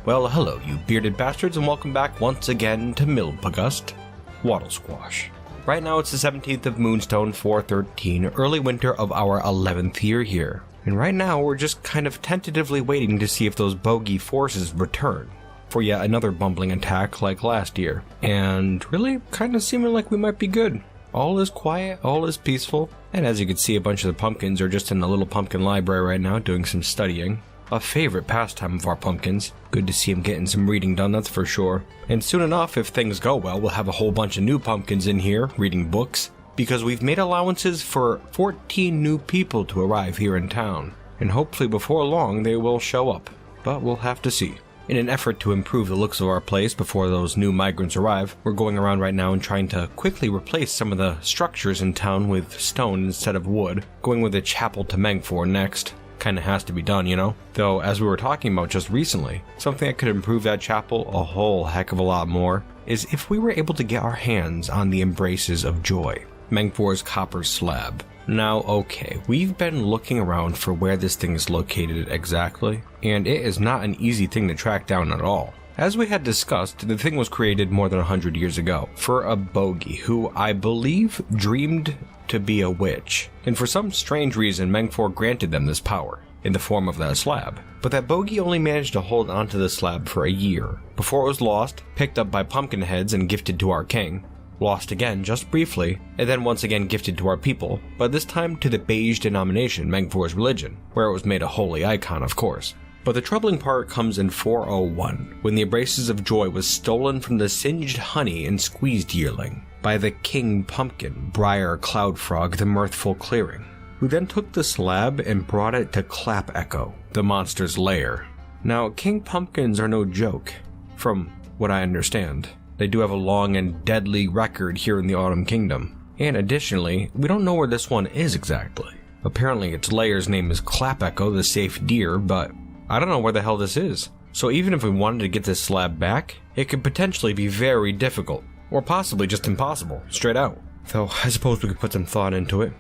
Well, hello, you bearded bastards, and welcome back once again to Milpagust, Waddlesquash. Right now it's the 17th of Moonstone 413, early winter of our 11th year here. And right now we're just kind of tentatively waiting to see if those bogey forces return for yet another bumbling attack like last year. And really kind of seeming like we might be good. All is quiet, all is peaceful, and as you can see, a bunch of the pumpkins are just in the little pumpkin library right now doing some studying. A favorite pastime of our pumpkins. Good to see them getting some reading done, that's for sure. And soon enough, if things go well, we'll have a whole bunch of new pumpkins in here reading books, because we've made allowances for 14 new people to arrive here in town. And hopefully before long they will show up, but we'll have to see. In an effort to improve the looks of our place before those new migrants arrive, we're going around right now and trying to quickly replace some of the structures in town with stone instead of wood, going with a chapel to Mengfore next. Kinda has to be done, you know? Though, as we were talking about just recently, something that could improve that chapel a whole heck of a lot more is if we were able to get our hands on the Embraces of Joy, Mengfore's copper slab. Now, okay, we've been looking around for where this thing is located exactly, and it is not an easy thing to track down at all. As we had discussed, the thing was created more than 100 years ago for a bogey who I believe dreamed to be a witch, and for some strange reason Mengfore granted them this power in the form of that slab. But that bogey only managed to hold onto the slab for a year before it was lost, picked up by pumpkin heads and gifted to our king, lost again just briefly, and then once again gifted to our people, but this time to the beige denomination, Mengfore's religion, where it was made a holy icon, of course. But the troubling part comes in 401, when the Embraces of Joy was stolen from the singed honey and squeezed yearling by the King Pumpkin, Briar Cloudfrog, the Mirthful Clearing, who then took the slab and brought it to Clap Echo, the monster's lair. Now, King Pumpkins are no joke, from what I understand. They do have a long and deadly record here in the Autumn Kingdom, and additionally, we don't know where this one is exactly. Apparently its lair's name is Clap Echo, the Safe Deer, but I don't know where the hell this is. So even if we wanted to get this slab back, it could potentially be very difficult. Or possibly just impossible, straight out. Though, I suppose we could put some thought into it.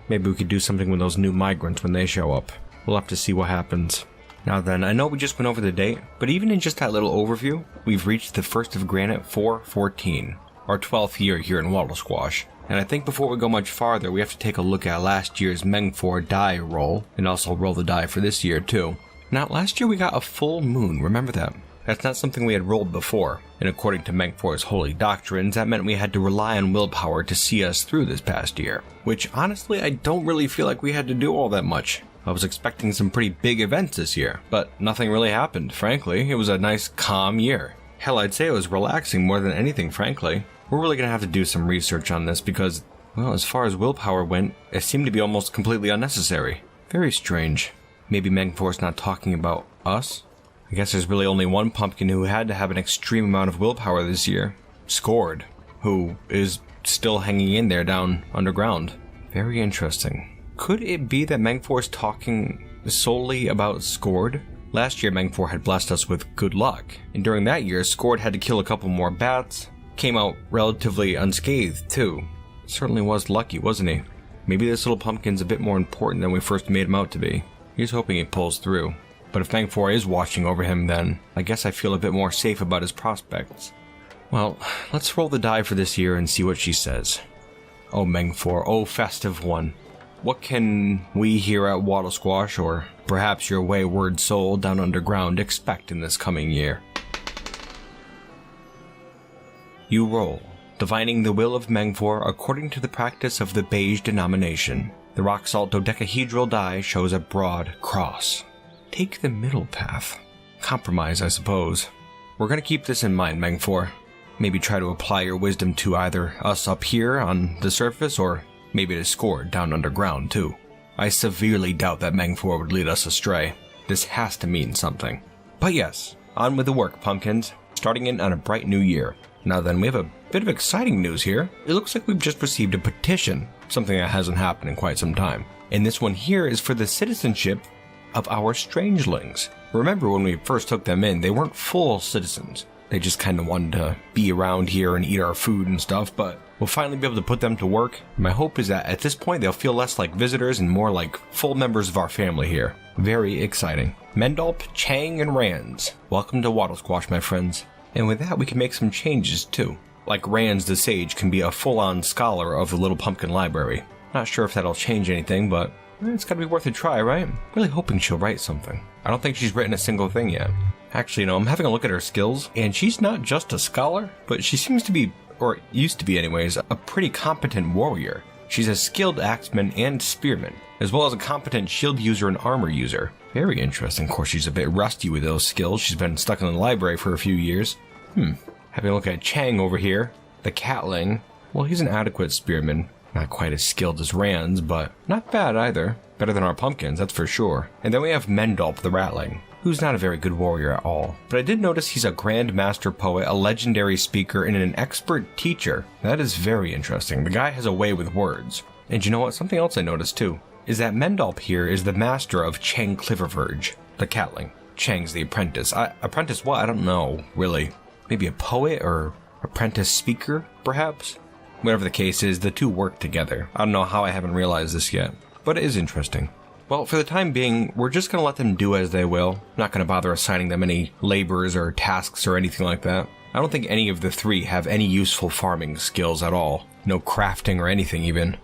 Maybe we could do something with those new migrants when they show up. We'll have to see what happens. Now then, I know we just went over the date, but even in just that little overview, we've reached the 1st of Granite 414, our 12th year here in Waddlesquash. And I think before we go much farther, we have to take a look at last year's Mengfore die roll, and also roll the die for this year too. Now, last year we got a full moon, remember that? That's not something we had rolled before, and according to Mengfore's holy doctrines, that meant we had to rely on willpower to see us through this past year. Which, honestly, I don't really feel like we had to do all that much. I was expecting some pretty big events this year, but nothing really happened, frankly. It was a nice, calm year. Hell, I'd say it was relaxing more than anything, frankly. We're really gonna have to do some research on this because, well, as far as willpower went, it seemed to be almost completely unnecessary. Very strange. Maybe Mengfore's not talking about us? I guess there's really only one pumpkin who had to have an extreme amount of willpower this year. Scored, who is still hanging in there down underground. Very interesting. Could it be that Mengfore's talking solely about Scored? Last year Mengfore had blessed us with good luck, and during that year Scored had to kill a couple more bats, came out relatively unscathed too. Certainly was lucky, wasn't he? Maybe this little pumpkin's a bit more important than we first made him out to be. He's hoping he pulls through. But if Mengfore is watching over him, then I guess I feel a bit more safe about his prospects. Well, let's roll the die for this year and see what she says. Oh Mengfore, oh festive one. What can we here at Waddlesquash, or perhaps your wayward soul down underground, expect in this coming year? You roll, divining the will of Mengfore according to the practice of the beige denomination. The rock salt dodecahedral die shows a broad cross. Take the middle path. Compromise, I suppose. We're gonna keep this in mind, Mengfore. Maybe try to apply your wisdom to either us up here on the surface, or maybe to Scored down underground, too. I severely doubt that Mengfore would lead us astray. This has to mean something. But yes, on with the work, pumpkins. Starting in on a bright new year. Now then, we have a bit of exciting news here. It looks like we've just received a petition, something that hasn't happened in quite some time. And this one here is for the citizenship of our Strangelings. Remember when we first took them in, they weren't full citizens. They just kind of wanted to be around here and eat our food and stuff, but We'll finally be able to put them to work. My hope is that at this point they'll feel less like visitors and more like full members of our family here. Very exciting. Mendolp, Chang, and Rands. Welcome to Waddlesquash, my friends. And with that we can make some changes too. Like Rands the Sage can be a full-on scholar of the Little Pumpkin Library. Not sure if that'll change anything, but it's gotta be worth a try, right? Really hoping she'll write something. I don't think she's written a single thing yet. Actually, I'm having a look at her skills, and she's not just a scholar, but she seems to be, or used to be anyways, a pretty competent warrior. She's a skilled axeman and spearman, as well as a competent shield user and armor user. Very interesting. Of course, she's a bit rusty with those skills. She's been stuck in the library for a few years. Having a look at Chang over here, the catling. Well, he's an adequate spearman. Not quite as skilled as Rands, but not bad either. Better than our pumpkins, that's for sure. And then we have Mendolp the ratling, who's not a very good warrior at all. But I did notice he's a grand master poet, a legendary speaker, and an expert teacher. That is very interesting. The guy has a way with words. And you know what? Something else I noticed too is that Mendolp here is the master of Chang Cliververge, the catling. Chang's the apprentice. Apprentice what? I don't know, really. Maybe a poet or apprentice speaker, perhaps? Whatever the case is, the two work together. I don't know how I haven't realized this yet, but it is interesting. Well, for the time being, we're just going to let them do as they will. Not going to bother assigning them any labors or tasks or anything like that. I don't think any of the three have any useful farming skills at all. No crafting or anything even.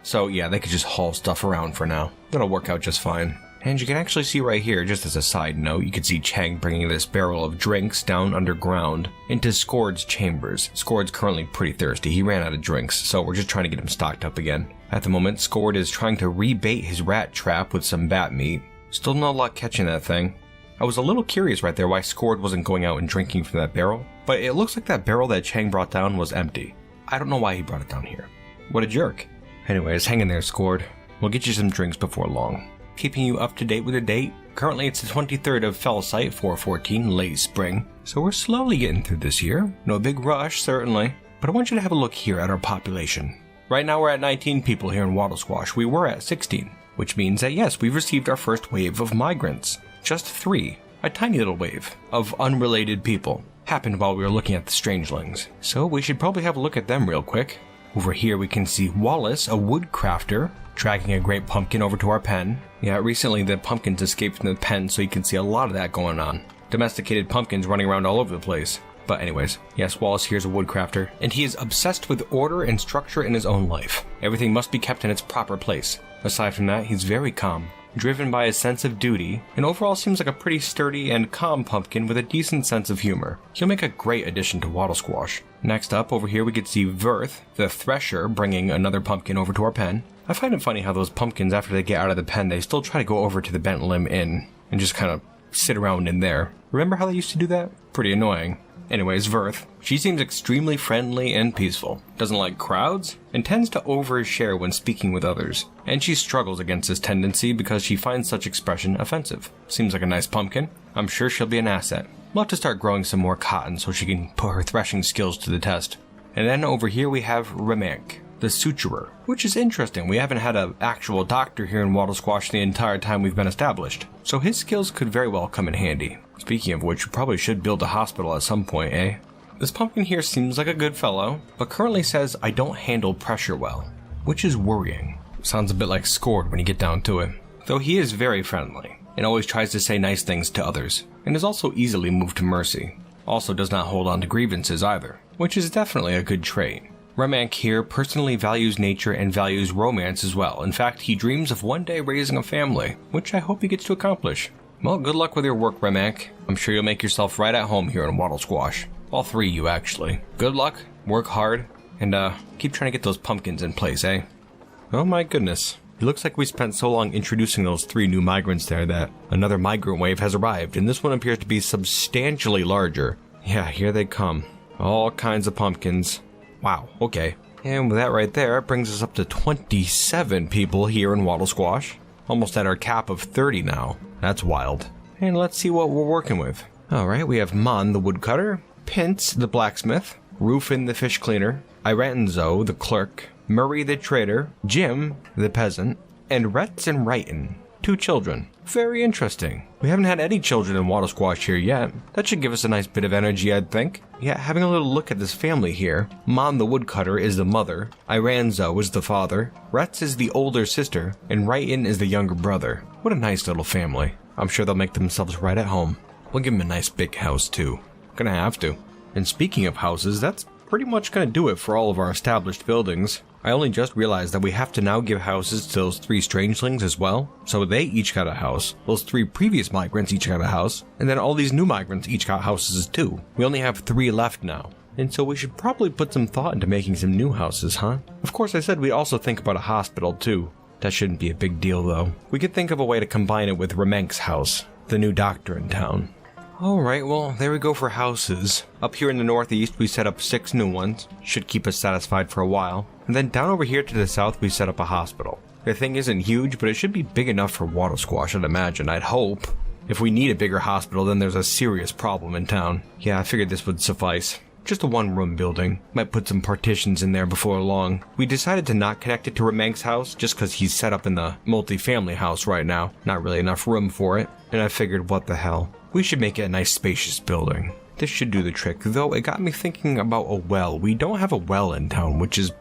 So yeah, they could just haul stuff around for now. That'll work out just fine. And you can actually see right here, just as a side note, you can see Chang bringing this barrel of drinks down underground into Scord's chambers. Scord's currently pretty thirsty. He ran out of drinks, so we're just trying to get him stocked up again. At the moment, Scord is trying to rebait his rat trap with some bat meat. Still no luck catching that thing. I was a little curious right there why Scord wasn't going out and drinking from that barrel, but it looks like that barrel that Chang brought down was empty. I don't know why he brought it down here. What a jerk. Anyways, hang in there, Scord. We'll get you some drinks before long. Keeping you up to date with the date. Currently it's the 23rd of Fellsight, 414, late spring. So we're slowly getting through this year. No big rush, certainly. But I want you to have a look here at our population. Right now we're at 19 people here in Waddlesquash. We were at 16. Which means that yes, we've received our first wave of migrants. Just 3. A tiny little wave of unrelated people. Happened while we were looking at the Strangelings. So we should probably have a look at them real quick. Over here we can see Wallace, a woodcrafter, dragging a great pumpkin over to our pen. Yeah, recently the pumpkins escaped from the pen, so you can see a lot of that going on. Domesticated pumpkins running around all over the place. But anyways, yes, Wallace here's a woodcrafter, and he is obsessed with order and structure in his own life. Everything must be kept in its proper place. Aside from that, he's very calm, driven by a sense of duty, and overall seems like a pretty sturdy and calm pumpkin with a decent sense of humor. He'll make a great addition to Waddlesquash. Next up, over here we could see Verth, the thresher, bringing another pumpkin over to our pen. I find it funny how those pumpkins, after they get out of the pen, they still try to go over to the Bent Limb Inn and just kind of sit around in there. Remember how they used to do that? Pretty annoying. Anyways, Verth. She seems extremely friendly and peaceful, doesn't like crowds, and tends to overshare when speaking with others. And she struggles against this tendency because she finds such expression offensive. Seems like a nice pumpkin. I'm sure she'll be an asset. We'll have to start growing some more cotton so she can put her threshing skills to the test. And then over here we have Remank, the suturer, which is interesting. We haven't had an actual doctor here in Waddlesquash the entire time we've been established, so his skills could very well come in handy. Speaking of which, we probably should build a hospital at some point, eh? This pumpkin here seems like a good fellow, but currently says I don't handle pressure well, which is worrying. Sounds a bit like Scord when you get down to it. Though he is very friendly, and always tries to say nice things to others, and is also easily moved to mercy. Also does not hold on to grievances either, which is definitely a good trait. Remank here personally values nature and values romance as well. In fact, he dreams of one day raising a family, which I hope he gets to accomplish. Well, good luck with your work, Remank. I'm sure you'll make yourself right at home here in Waddlesquash. All 3 of you, actually. Good luck, work hard, and keep trying to get those pumpkins in place, eh? Oh my goodness. It looks like we spent so long introducing those 3 new migrants there that another migrant wave has arrived, and this one appears to be substantially larger. Yeah, here they come. All kinds of pumpkins. Wow, okay. And with that right there, it brings us up to 27 people here in Waddlesquash. Almost at our cap of 30 now. That's wild. And let's see what we're working with. Alright, we have Mon the woodcutter, Pintz the blacksmith, Rufin the fish cleaner, Iranzo the clerk, Murray the trader, Jim the peasant, and Retz and Wrighton, 2 children. Very interesting. We haven't had any children in Waddlesquash here yet. That should give us a nice bit of energy, I'd think. Yeah, having a little look at this family here. Mon the woodcutter is the mother. Iranzo is the father. Retz is the older sister. And Righton is the younger brother. What a nice little family. I'm sure they'll make themselves right at home. We'll give them a nice big house too. Gonna have to. And speaking of houses, that's pretty much gonna do it for all of our established buildings. I only just realized that we have to now give houses to those 3 strangelings as well. So they each got a house. Those 3 previous migrants each got a house. And then all these new migrants each got houses too. We only have 3 left now. And so we should probably put some thought into making some new houses, huh? Of course, I said we'd also think about a hospital too. That shouldn't be a big deal though. We could think of a way to combine it with Remenk's house, the new doctor in town. Alright, well, there we go for houses. Up here in the northeast, we set up 6 new ones. Should keep us satisfied for a while. And then down over here to the south, we set up a hospital. The thing isn't huge, but it should be big enough for Waddlesquash, I'd imagine. I'd hope. If we need a bigger hospital, then there's a serious problem in town. Yeah, I figured this would suffice. Just a 1-room building. Might put some partitions in there before long. We decided to not connect it to Remenk's house, just because he's set up in the multi-family house right now. Not really enough room for it. And I figured, what the hell. We should make it a nice spacious building. This should do the trick, though it got me thinking about a well. We don't have a well in town, which is,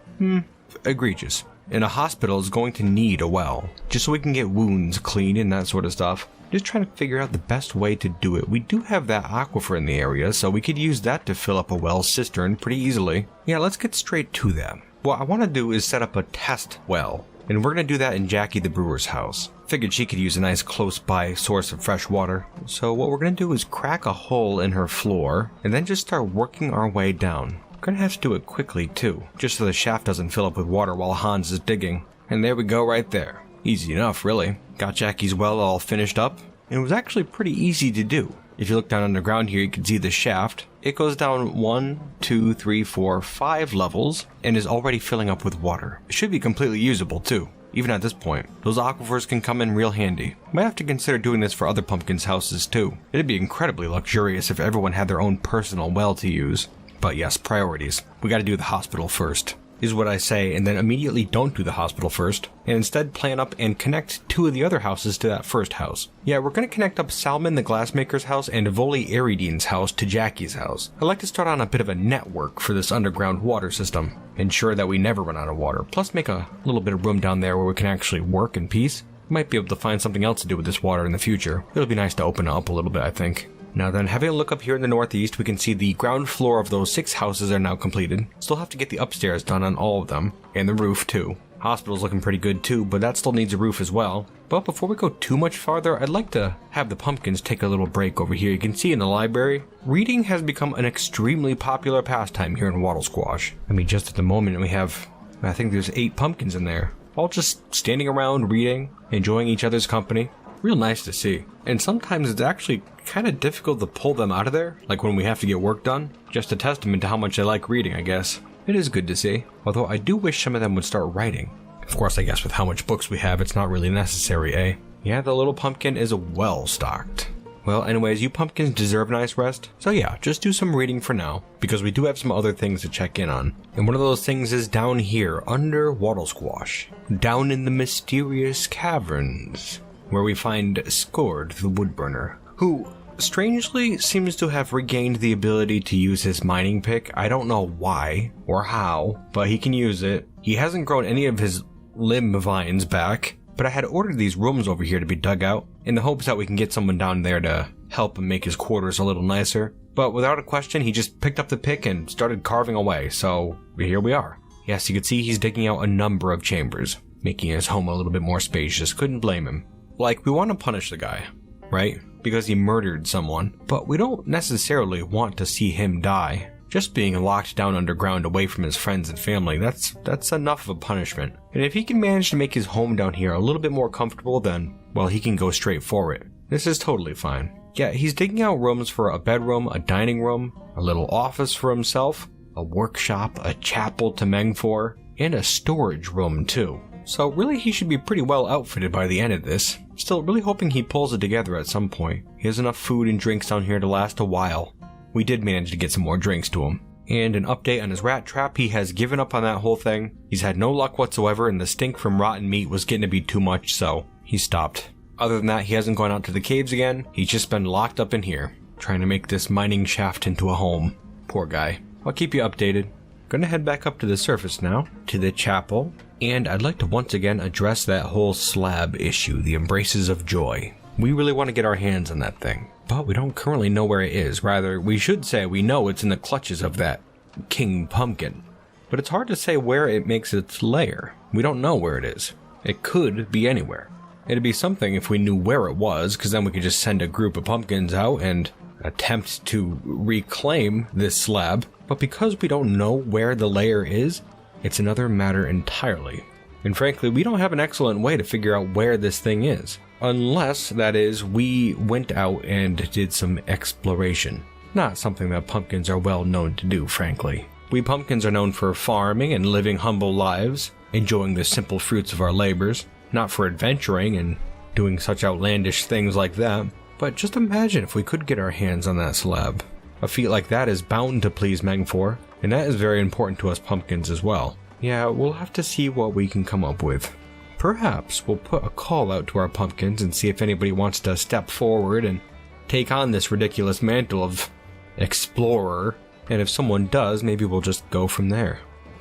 egregious. And a hospital is going to need a well, just so we can get wounds clean and that sort of stuff. Just trying to figure out the best way to do it. We do have that aquifer in the area, so we could use that to fill up a well cistern pretty easily. Yeah, let's get straight to that. What I want to do is set up a test well, and we're going to do that in Jackie the brewer's house. Figured she could use a nice close-by source of fresh water. So what we're going to do is crack a hole in her floor, and then just start working our way down. We're going to have to do it quickly too, just so the shaft doesn't fill up with water while Hans is digging. And there we go right there. Easy enough, really. Got Jackie's well all finished up, and it was actually pretty easy to do. If you look down underground here, you can see the shaft. It goes down 1, 2, 3, 4, 5 levels, and is already filling up with water. It should be completely usable too. Even at this point, those aquifers can come in real handy. Might have to consider doing this for other pumpkins' houses too. It'd be incredibly luxurious if everyone had their own personal well to use. But yes, priorities. We gotta do the hospital first, is what I say, and then immediately don't do the hospital first, and instead plan up and connect 2 of the other houses to that first house. Yeah, we're gonna connect up Salmon the glassmaker's house and Voli Aridine's house to Jackie's house. I'd like to start on a bit of a network for this underground water system. Ensure that we never run out of water, plus make a little bit of room down there where we can actually work in peace. We might be able to find something else to do with this water in the future. It'll be nice to open it up a little bit, I think. Now then, having a look up here in the northeast, we can see the ground floor of those 6 houses are now completed. Still have to get the upstairs done on all of them, and the roof too. Hospital's looking pretty good too, but that still needs a roof as well. But before we go too much farther, I'd like to have the pumpkins take a little break over here. You can see in the library, reading has become an extremely popular pastime here in Waddlesquash. I mean, just at the moment we have, I think there's 8 pumpkins in there, all just standing around reading, enjoying each other's company. Real nice to see. And sometimes it's actually kind of difficult to pull them out of there, like when we have to get work done. Just a testament to how much they like reading, I guess. It is good to see, although I do wish some of them would start writing. Of course, I guess with how much books we have, it's not really necessary, eh? Yeah, the little pumpkin is well stocked. Well, anyways, you pumpkins deserve a nice rest. So yeah, just do some reading for now, because we do have some other things to check in on. And one of those things is down here, under Waddlesquash. Down in the mysterious caverns, where we find Skord the Woodburner, who strangely seems to have regained the ability to use his mining pick. I don't know why or how, but he can use it. He hasn't grown any of his limb vines back, but I had ordered these rooms over here to be dug out in the hopes that we can get someone down there to help him make his quarters a little nicer. But without a question, he just picked up the pick and started carving away, so here we are. Yes, you can see he's digging out a number of chambers, making his home a little bit more spacious. Couldn't blame him. Like, we want to punish the guy, right? Because he murdered someone, but we don't necessarily want to see him die. Just being locked down underground away from his friends and family, that's enough of a punishment. And if he can manage to make his home down here a little bit more comfortable, then, well, he can go straight for it. This is totally fine. Yeah, he's digging out rooms for a bedroom, a dining room, a little office for himself, a workshop, a chapel to Mengfore, and a storage room too. So really he should be pretty well outfitted by the end of this. Still really hoping he pulls it together at some point. He has enough food and drinks down here to last a while. We did manage to get some more drinks to him. And an update on his rat trap, he has given up on that whole thing. He's had no luck whatsoever, and the stink from rotten meat was getting to be too much, so he stopped. Other than that, he hasn't gone out to the caves again. He's just been locked up in here, trying to make this mining shaft into a home. Poor guy. I'll keep you updated. Gonna head back up to the surface now, to the chapel, and I'd like to once again address that whole slab issue, the Embraces of Joy. We really want to get our hands on that thing, but we don't currently know where it is. Rather, we should say we know it's in the clutches of that King Pumpkin. But it's hard to say where it makes its lair. We don't know where it is. It could be anywhere. It'd be something if we knew where it was, because then we could just send a group of pumpkins out and attempt to reclaim this slab. But because we don't know where the lair is, it's another matter entirely. And frankly, we don't have an excellent way to figure out where this thing is. Unless, that is, we went out and did some exploration. Not something that pumpkins are well known to do, frankly. We pumpkins are known for farming and living humble lives, enjoying the simple fruits of our labors, not for adventuring and doing such outlandish things like that. But just imagine if we could get our hands on that slab. A feat like that is bound to please Mengfore, and that is very important to us pumpkins as well. Yeah, we'll have to see what we can come up with. Perhaps we'll put a call out to our pumpkins and see if anybody wants to step forward and take on this ridiculous mantle of explorer. And if someone does, maybe we'll just go from there.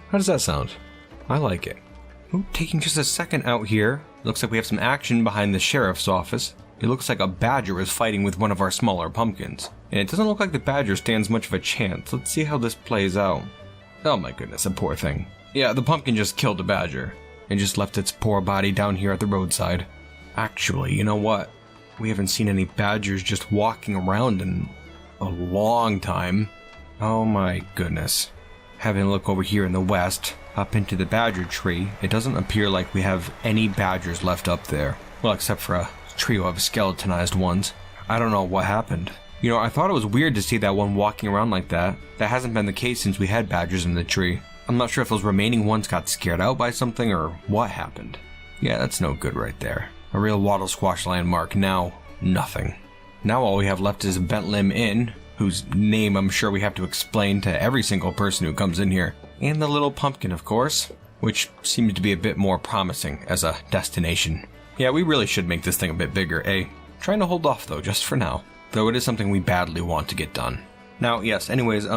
How does that sound? I like it. Ooh, taking just a second out here. Looks like we have some action behind the sheriff's office. It looks like a badger is fighting with one of our smaller pumpkins. And it doesn't look like the badger stands much of a chance. Let's see how this plays out. Oh my goodness, a poor thing. Yeah, the pumpkin just killed the badger and just left its poor body down here at the roadside. Actually, you know what? We haven't seen any badgers just walking around in a long time. Oh my goodness. Having a look over here in the west, up into the badger tree, it doesn't appear like we have any badgers left up there. Well, except for a trio of skeletonized ones. I don't know what happened. You know, I thought it was weird to see that one walking around like that. That hasn't been the case since we had badgers in the tree. I'm not sure if those remaining ones got scared out by something or what happened. Yeah, that's no good right there. A real Waddlesquash landmark. Now, nothing. Now all we have left is Bent Limb Inn, whose name I'm sure we have to explain to every single person who comes in here. And the little pumpkin, of course, which seems to be a bit more promising as a destination. Yeah, we really should make this thing a bit bigger, eh? Trying to hold off though, just for now. Though it is something we badly want to get done. Now, yes, anyways,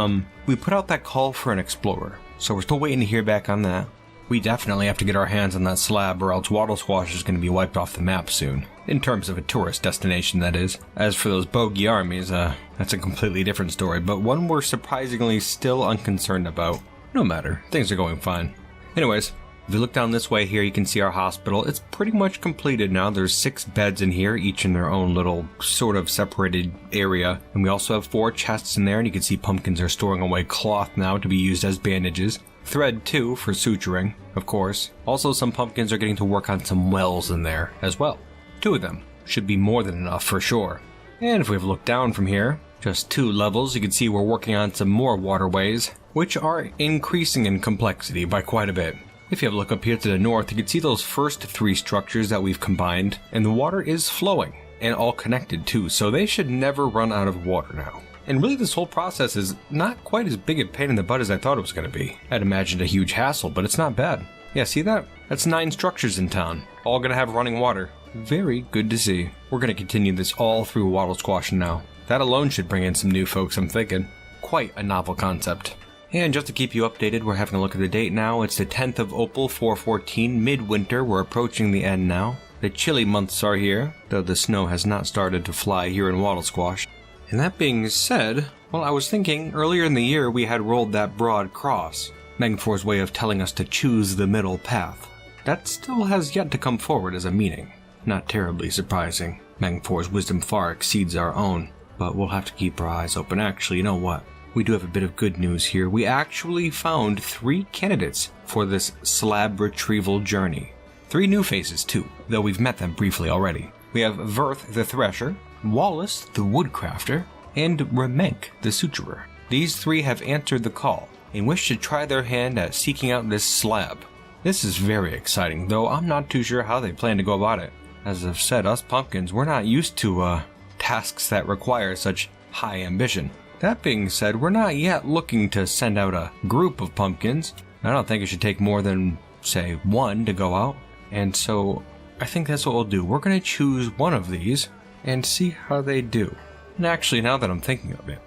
we put out that call for an explorer, so we're still waiting to hear back on that. We definitely have to get our hands on that slab or else Waddlesquash is going to be wiped off the map soon. In terms of a tourist destination, that is. As for those bogey armies, that's a completely different story, but one we're surprisingly still unconcerned about. No matter, things are going fine. Anyways, if you look down this way here, you can see our hospital. It's pretty much completed now. There's 6 beds in here, each in their own little sort of separated area. And we also have 4 chests in there, and you can see pumpkins are storing away cloth now to be used as bandages. Thread too, for suturing, of course. Also, some pumpkins are getting to work on some wells in there as well. 2 of them should be more than enough for sure. And if we have a look down from here, just 2 levels, you can see we're working on some more waterways, which are increasing in complexity by quite a bit. If you have a look up here to the north, you can see those first 3 structures that we've combined, and the water is flowing, and all connected too, so they should never run out of water now. And really this whole process is not quite as big a pain in the butt as I thought it was going to be. I'd imagined a huge hassle, but it's not bad. Yeah, see that? That's 9 structures in town, all going to have running water. Very good to see. We're going to continue this all through Waddlesquash now. That alone should bring in some new folks, I'm thinking. Quite a novel concept. And just to keep you updated, we're having a look at the date now. It's the 10th of Opal 414, midwinter. We're approaching the end now. The chilly months are here, though the snow has not started to fly here in Waddlesquash. And that being said, well, I was thinking earlier in the year we had rolled that broad cross, Mengfore's way of telling us to choose the middle path. That still has yet to come forward as a meaning. Not terribly surprising. Mengfore's wisdom far exceeds our own, but we'll have to keep our eyes open. Actually, you know what? We do have a bit of good news here. We actually found 3 candidates for this slab retrieval journey. 3 new faces too, though we've met them briefly already. We have Verth the Thresher, Wallace the Woodcrafter, and Remenk the Suturer. These 3 have answered the call and wish to try their hand at seeking out this slab. This is very exciting, though I'm not too sure how they plan to go about it. As I've said, us pumpkins, we're not used to tasks that require such high ambition. That being said, we're not yet looking to send out a group of pumpkins. I don't think it should take more than, say, 1 to go out. And so, I think that's what we'll do. We're going to choose one of these and see how they do. And actually, now that I'm thinking of it,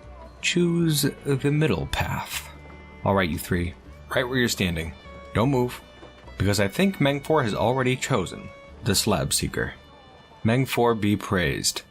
choose the middle path. Alright, you three, right where you're standing. Don't move, because I think Mengfore has already chosen the Slab Seeker. Mengfore be praised.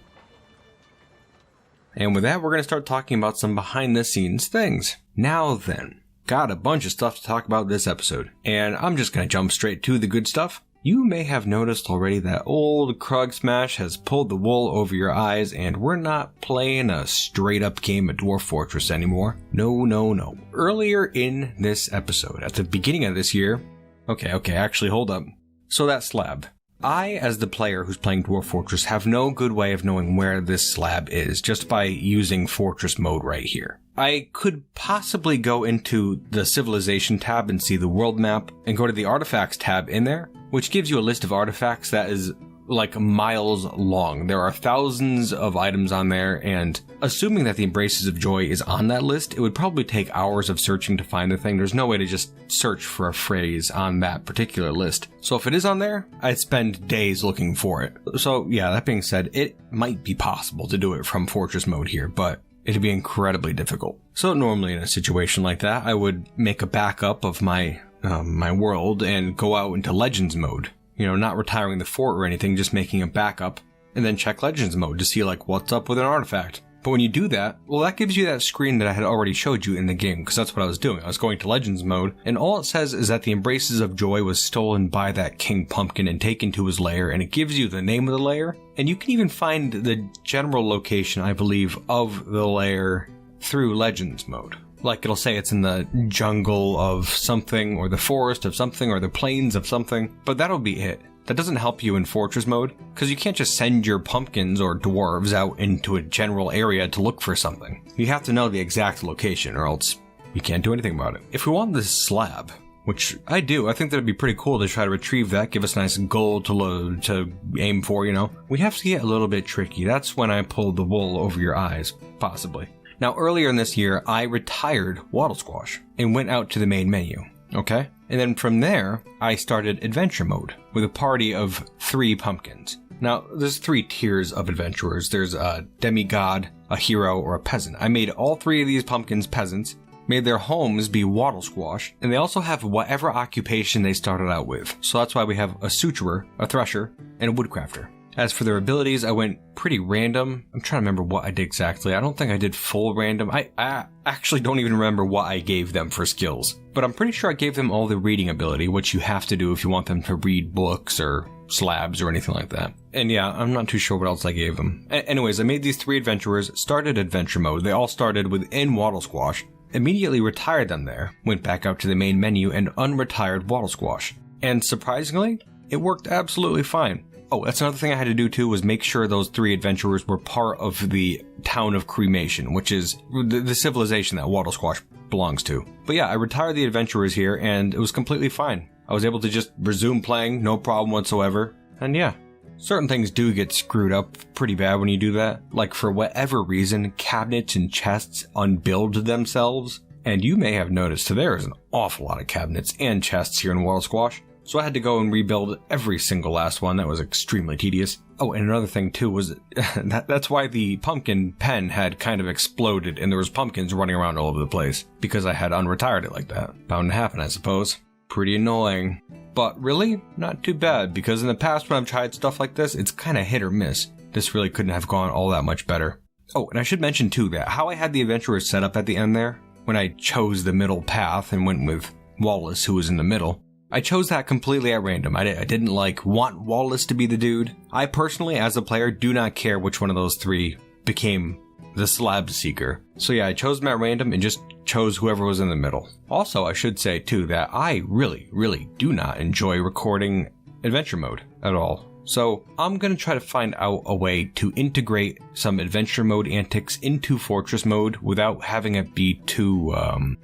And with that, we're going to start talking about some behind-the-scenes things. Now then, got a bunch of stuff to talk about this episode, and I'm just going to jump straight to the good stuff. You may have noticed already that old Kruggsmash has pulled the wool over your eyes, and we're not playing a straight-up game of Dwarf Fortress anymore. No. Earlier in this episode, at the beginning of this year... Okay, actually, hold up. So that slab. I, as the player who's playing Dwarf Fortress, have no good way of knowing where this slab is, just by using Fortress mode right here. I could possibly go into the Civilization tab and see the world map, and go to the Artifacts tab in there, which gives you a list of artifacts that is like miles long. There are thousands of items on there, and assuming that the Embraces of Joy is on that list, it would probably take hours of searching to find the thing. There's no way to just search for a phrase on that particular list. So if it is on there, I'd spend days looking for it. So yeah, that being said, it might be possible to do it from Fortress mode here, but it'd be incredibly difficult. So normally in a situation like that, I would make a backup of my world and go out into Legends mode. You know, not retiring the fort or anything, just making a backup, and then check Legends mode to see like what's up with an artifact. But when you do that, well, that gives you that screen that I had already showed you in the game, because that's what I was doing. I was going to Legends mode, and all it says is that the Embraces of Joy was stolen by that King Pumpkin and taken to his lair, and it gives you the name of the lair, and you can even find the general location, I believe, of the lair through Legends mode. Like, it'll say it's in the jungle of something, or the forest of something, or the plains of something, but that'll be it. That doesn't help you in Fortress mode, because you can't just send your pumpkins or dwarves out into a general area to look for something. You have to know the exact location, or else you can't do anything about it. If we want this slab, which I do, I think that'd be pretty cool to try to retrieve that, give us a nice goal to aim for, you know. We have to get a little bit tricky. That's when I pulled the wool over your eyes, possibly. Now, earlier in this year, I retired Waddlesquash and went out to the main menu, okay? And then from there, I started adventure mode with a party of 3 pumpkins. Now, there's 3 tiers of adventurers. There's a demigod, a hero, or a peasant. I made all 3 of these pumpkins peasants, made their homes be Waddlesquash, and they also have whatever occupation they started out with. So that's why we have a suturer, a thresher, and a woodcrafter. As for their abilities, I went pretty random. I'm trying to remember what I did exactly. I don't think I did full random. I actually don't even remember what I gave them for skills. But I'm pretty sure I gave them all the reading ability, which you have to do if you want them to read books or slabs or anything like that. And yeah, I'm not too sure what else I gave them. Anyways, I made these 3 adventurers, started adventure mode. They all started within Waddlesquash. Immediately retired them there, went back out to the main menu and unretired Waddlesquash. And surprisingly, it worked absolutely fine. Oh, that's another thing I had to do too, was make sure those 3 adventurers were part of the town of Cremation, which is the civilization that Waddlesquash belongs to. But yeah, I retired the adventurers here, and it was completely fine. I was able to just resume playing, no problem whatsoever. And yeah, certain things do get screwed up pretty bad when you do that. Like, for whatever reason, cabinets and chests unbuild themselves. And you may have noticed there is an awful lot of cabinets and chests here in Waddlesquash. So I had to go and rebuild every single last one. That was extremely tedious. Oh, and another thing too was that's why the pumpkin pen had kind of exploded and there was pumpkins running around all over the place, because I had unretired it like that. Bound to happen, I suppose. Pretty annoying. But really, not too bad, because in the past when I've tried stuff like this, it's kind of hit or miss. This really couldn't have gone all that much better. Oh, and I should mention too that how I had the adventurers set up at the end there, when I chose the middle path and went with Wallace, who was in the middle, I chose that completely at random. I didn't want Wallace to be the dude. I personally, as a player, do not care which one of those 3 became the Slab Seeker. So yeah, I chose them at random and just chose whoever was in the middle. Also, I should say too that I really do not enjoy recording adventure mode at all. So I'm going to try to find out a way to integrate some adventure mode antics into Fortress mode without having it be too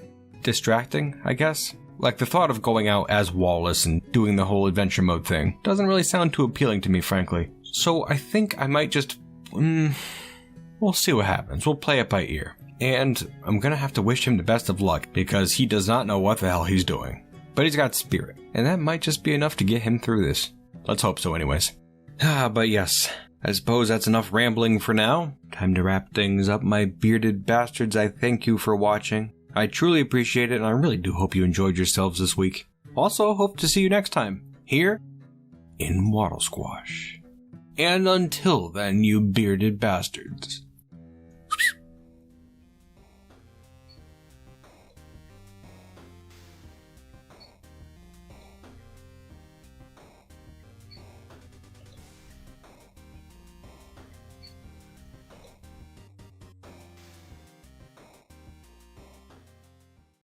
distracting, I guess. Like, the thought of going out as Wallace and doing the whole adventure mode thing doesn't really sound too appealing to me, frankly. So I think I might just... we'll see what happens. We'll play it by ear. And I'm gonna have to wish him the best of luck, because he does not know what the hell he's doing. But he's got spirit, and that might just be enough to get him through this. Let's hope so anyways. But yes, I suppose that's enough rambling for now. Time to wrap things up, my bearded bastards. I thank you for watching. I truly appreciate it, and I really do hope you enjoyed yourselves this week. Also, hope to see you next time, here in Waddlesquash. And until then, you bearded bastards,